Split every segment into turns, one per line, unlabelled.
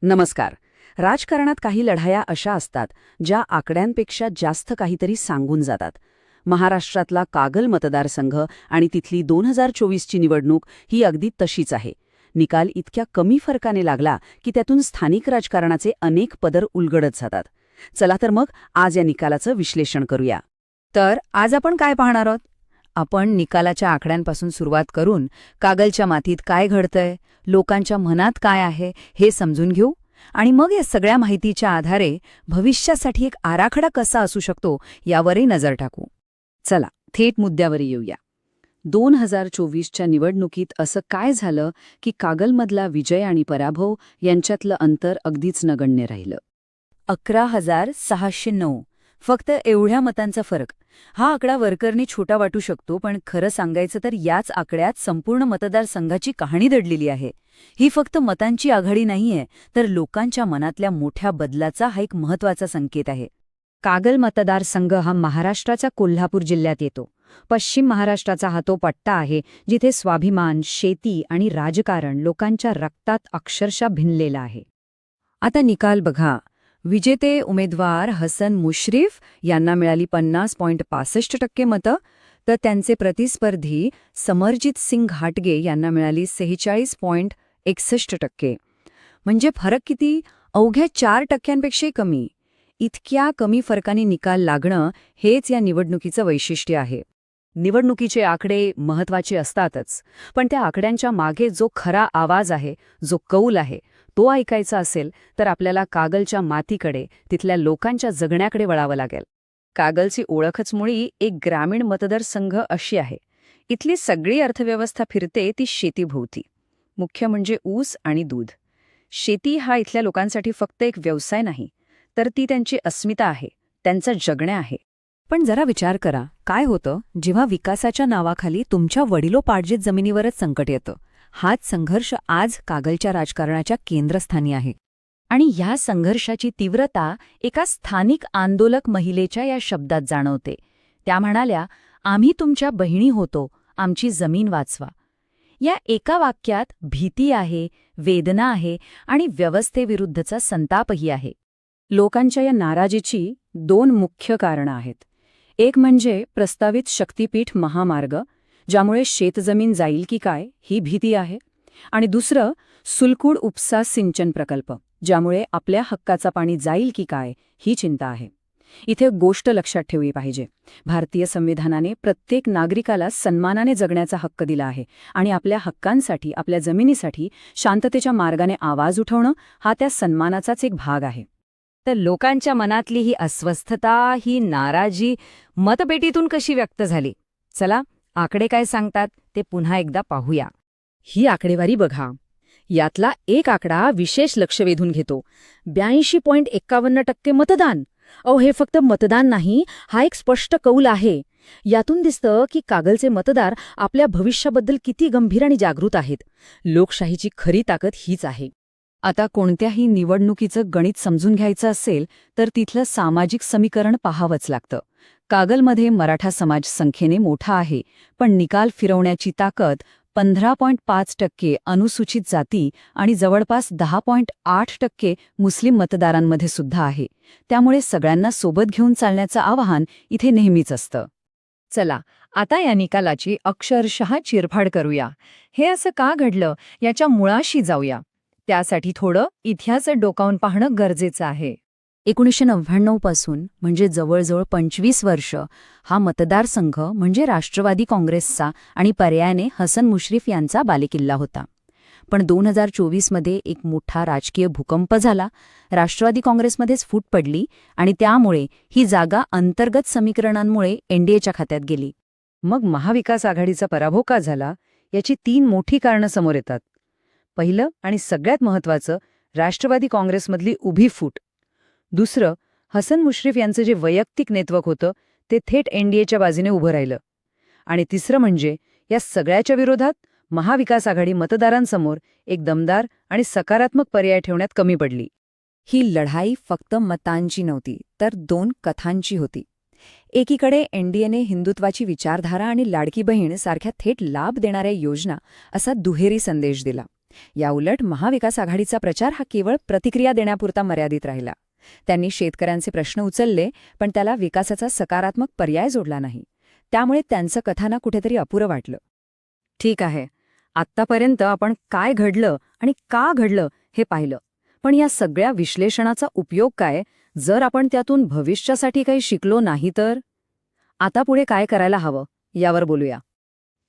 नमस्कार. राजकारणात काही लढाया अशा असतात ज्या आकड्यांपेक्षा जास्त काहीतरी सांगून जातात. महाराष्ट्रातला कागल मतदारसंघ आणि तिथली 2024ची निवडणूक ही अगदी तशीच आहे. निकाल इतक्या कमी फरकाने लागला की त्यातून स्थानिक राजकारणाचे अनेक पदर उलगडत जातात. चला तर मग आज या निकालाचं विश्लेषण करूया.
तर आज आपण काय पाहणार आहोत? आपण निकालाच्या आकड्यांपासून सुरुवात करून कागलच्या मातीत काय घडतंय, लोकांच्या मनात काय आहे हे समजून घेऊ आणि मग या सगळ्या माहितीच्या आधारे भविष्यासाठी एक आराखडा कसा असू शकतो यावरही नजर टाकू.
चला थेट मुद्द्यावर येऊया. 2024च्या निवडणुकीत असं काय झालं की कागलमधला विजय आणि पराभव यांच्यातलं अंतर अगदीच नगण्य राहिलं?
11,609 फक्त एवढ्या मतांचा फरक. हा आकडा वरकरणी छोटा वाटू शकतो, पण खरं सांगायचं तर याच आकड्यात संपूर्ण मतदारसंघाची कहाणी दडलेली आहे. ही फक्त मतांची आघाडी नाहीये, तर लोकांच्या मनातल्या मोठ्या बदलाचा हा एक महत्वाचा संकेत आहे. कागल मतदारसंघ हा महाराष्ट्राच्या कोल्हापूर जिल्ह्यात येतो. पश्चिम महाराष्ट्राचा हा तो पट्टा आहे जिथे स्वाभिमान, शेती आणि राजकारण लोकांच्या रक्तात अक्षरशः भिनलेला आहे. आता निकाल बघा. विजेते उमेदवार हसन मुश्रीफ यांना मिळाली 50.65% मतं, तर त्यांचे प्रतिस्पर्धी समरजित सिंग घाटगे यांना मिळाली 46.61%. म्हणजे फरक किती? अवघ्या 4%पेक्षाही कमी. इतक्या कमी फरकाने निकाल लागणं हेच या निवडणुकीचं वैशिष्ट्य आहे.
निवडणुकीचे आकडे महत्वाचे असतातच, पण त्या आकड्यांच्या मागे जो खरा आवाज आहे, जो कौल आहे, तो ऐकायचा असेल तर आपल्याला कागलच्या मातीकडे, तिथल्या लोकांच्या जगण्याकडे वळावं लागेल. कागलची ओळखच मुळी एक ग्रामीण मतदारसंघ अशी आहे. इथली सगळी अर्थव्यवस्था फिरते ती शेतीभोवती. मुख्य म्हणजे ऊस आणि दूध. शेती हा इथल्या लोकांसाठी फक्त एक व्यवसाय नाही, तर ती त्यांची अस्मिता आहे, त्यांचं जगणे आहे.
पण जरा विचार करा, काय होतं जेव्हा विकासाच्या नावाखाली तुमच्या वडिलोपार्जित जमिनीवरच संकट येतं? हाच संघर्ष आज कागलच्या राजकारणाच्या केंद्रस्थानी आहे. आणि या संघर्षाची तीव्रता एका स्थानिक आंदोलक महिलेच्या या शब्दात जाणवते. त्या म्हणाल्या, आम्ही तुमच्या बहिणी होतो, आमची जमीन वाचवा. या एका वाक्यात भीती आहे, वेदना आहे आणि व्यवस्थेविरुद्धचा संतापही आहे.
लोकांच्या या नाराजीची 2 मुख्य कारणं आहेत. एक म्हणजे प्रस्तावित शक्तीपीठ महामार्ग, ज्यामुळे शेतजमीन जाईल की काय ही भीती आहे. आणि दुसरं सुलकुड उपसा सिंचन प्रकल्प, ज्यामुळे आपल्या हक्काचा पाणी जाईल की काय ही चिंता आहे. इथे गोष्ट लक्षात ठेवली पाहिजे. भारतीय संविधानाने प्रत्येक नागरिकाला सन्मानाने जगण्याचा हक्क दिला आहे आणि आपल्या हक्कांसाठी, आपल्या जमिनीसाठी शांततेच्या मार्गाने आवाज उठवणं हा त्या सन्मानाचाच एक भाग आहे.
तर लोकांच्या मनातली ही अस्वस्थता, ही नाराजी मतपेटीतून कशी व्यक्त झाली? चला, आकडे काय सांगतात ते पुन्हा एकदा पाहूया.
ही आकडेवारी बघा. यातला एक आकडा विशेष लक्ष वेधून घेतो. 82.51% मतदान. हे फक्त मतदान नाही, हा एक स्पष्ट कौल आहे. यातून दिसतं की कागलचे मतदार आपल्या भविष्याबद्दल किती गंभीर आणि जागृत आहेत. लोकशाहीची खरी ताकद हीच आहे. आता कोणत्याही निवडणुकीचं गणित समजून घ्यायचं असेल तर तिथलं सामाजिक समीकरण पाहावंच लागतं. कागलमध्ये मराठा समाज संख्येने मोठा आहे, पण निकाल फिरवण्याची ताकद 15.5% अनुसूचित जाती आणि जवळपास 10.8% मुस्लिम मतदारांमध्ये सुद्धा आहे. त्यामुळे सगळ्यांना सोबत घेऊन चालण्याचं आवाहन इथे नेहमीच असतं.
चला, आता या निकालाची अक्षरशः चिरफाड करूया. हे असं का घडलं याच्या मुळाशी जाऊया. त्यासाठी थोडं इतिहास डोकावून पाहणं गरजेचं आहे. 1999 पासून म्हणजे जवळजवळ 25 वर्ष हा मतदारसंघ म्हणजे राष्ट्रवादी काँग्रेसचा आणि पर्यायाने हसन मुश्रीफ यांचा बालेकिल्ला होता. पण 2024मध्ये एक मोठा राजकीय भूकंप झाला. राष्ट्रवादी काँग्रेसमध्येच फूट पडली आणि त्यामुळे ही जागा अंतर्गत समीकरणांमुळे एनडीएच्या खात्यात गेली.
मग महाविकास आघाडीचा पराभव का झाला याची 3 मोठी कारणं समोर येतात. पहिलं आणि सगळ्यात महत्त्वाचं, राष्ट्रवादी काँग्रेसमधली उभी फूट. दुसरं, हसन मुश्रीफ यांचं जे वैयक्तिक नेतृत्व होतं ते थेट एनडीएच्या बाजूने उभं राहिलं. आणि तिसरं म्हणजे या सगळ्याच्या विरोधात महाविकास आघाडी मतदारांसमोर एक दमदार आणि सकारात्मक पर्याय ठेवण्यात कमी पडली.
ही लढाई फक्त मतांची नव्हती, तर 2 कथांची होती. एकीकडे एनडीएने हिंदुत्वाची विचारधारा आणि लाडकी बहीण सारख्या थेट लाभ देणाऱ्या योजना असा दुहेरी संदेश दिला. याउलट महाविकास आघाडीचा प्रचार हा केवळ प्रतिक्रिया देण्यापुरता मर्यादित राहिला. त्यांनी शेतकऱ्यांचे प्रश्न उचलले, पण त्याला विकासाचा सकारात्मक पर्याय जोडला नाही. त्यामुळे त्यांचं कथानक कुठेतरी अपुरं वाटलं. ठीक आहे, आत्तापर्यंत आपण काय घडलं आणि का घडलं हे पाहिलं. पण या सगळ्या विश्लेषणाचा उपयोग काय, जर आपण त्यातून भविष्यासाठी काही शिकलो नाही तर? आता पुढे काय करायला हवं, यावर बोलूया.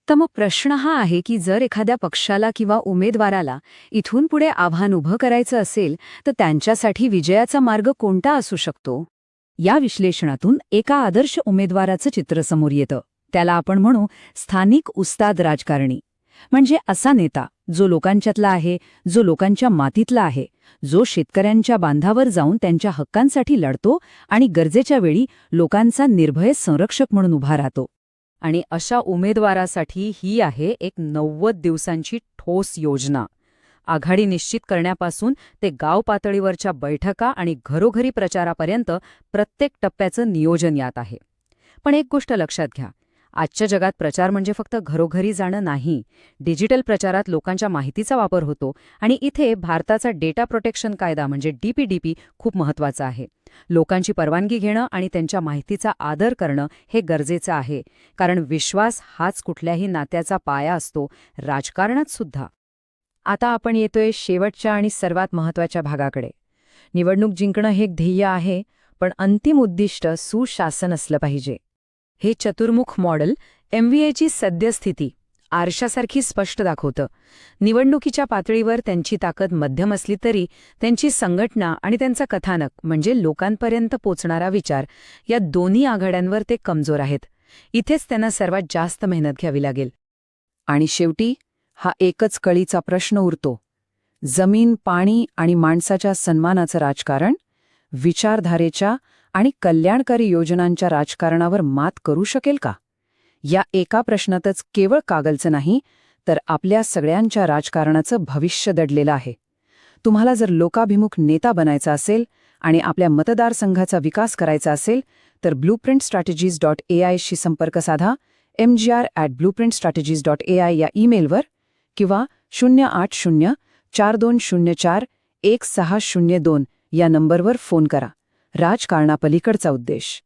तर मग प्रश्न हा आहे की जर एखाद्या पक्षाला किंवा उमेदवाराला इथून पुढे आव्हान उभं करायचं असेल, तर त्यांच्यासाठी विजयाचा मार्ग कोणता असू शकतो? या विश्लेषणातून एका आदर्श उमेदवाराचं चित्र समोर येतं. त्याला आपण म्हणू स्थानिक उस्ताद राजकारणी. म्हणजे असा नेता जो लोकांच्यातला आहे, जो लोकांच्या मातीतला आहे, जो शेतकऱ्यांच्या बांधावर जाऊन त्यांच्या हक्कांसाठी लढतो आणि गरजेच्या वेळी लोकांचा निर्भय संरक्षक म्हणून उभा राहतो. आणि अशा उमेदवारासाठी ही आहे एक 90 दिवसांची ठोस योजना. आघाडी निश्चित करण्यापासून ते गाव पातळीवरच्या बैठका आणि घरोघरी प्रचारापर्यंत प्रत्येक टप्प्याचं नियोजन यात आहे. पण एक गोष्ट लक्षात घ्या, आजच्या जगात प्रचार म्हणजे फक्त घरोघरी जाणं नाही. डिजिटल प्रचारात लोकांच्या माहितीचा वापर होतो आणि इथे भारताचा डेटा प्रोटेक्शन कायदा म्हणजे DPDP खूप महत्त्वाचा आहे. लोकांची परवानगी घेणं आणि त्यांच्या माहितीचा आदर करणं हे गरजेचं आहे, कारण विश्वास हाच कुठल्याही नात्याचा पाया असतो, राजकारणात सुद्धा. आता आपण येतोय शेवटच्या आणि सर्वात महत्त्वाच्या भागाकडे. निवडणूक जिंकणं हे एक ध्येय आहे, पण अंतिम उद्दिष्ट सुशासन असलं पाहिजे. हे चतुर्मुख मॉडेल MVAची सद्यस्थिती आरशासारखी स्पष्ट दाखवतं. निवडणुकीच्या पातळीवर त्यांची ताकद मध्यम असली तरी त्यांची संघटना आणि त्यांचा कथानक म्हणजे लोकांपर्यंत पोचणारा विचार या दोन्ही आघाड्यांवर ते कमजोर आहेत. इथेच त्यांना सर्वात जास्त मेहनत घ्यावी लागेल. आणि शेवटी हा एकच कळीचा प्रश्न उरतो. जमीन, पाणी आणि माणसाच्या सन्मानाचं राजकारण विचारधारेच्या आणि कल्याणकारी योजनांच्या राजकारणावर मात करू शकेल का? या एका प्रश्नातच केवळ कागलचं नाही, तर आपल्या सगळ्यांच्या राजकारणाचं भविष्य दडलेलं आहे. तुम्हाला जर लोकाभिमुख नेता बनायचा असेल आणि आपल्या मतदारसंघाचा विकास करायचा असेल, तर blueprintstrategies.ai शी संपर्क साधा. mgr@blueprintstrategies.ai या ईमेलवर किंवा 08042041602 या नंबरवर फोन करा. राजकारणापलीकडचा उद्देश.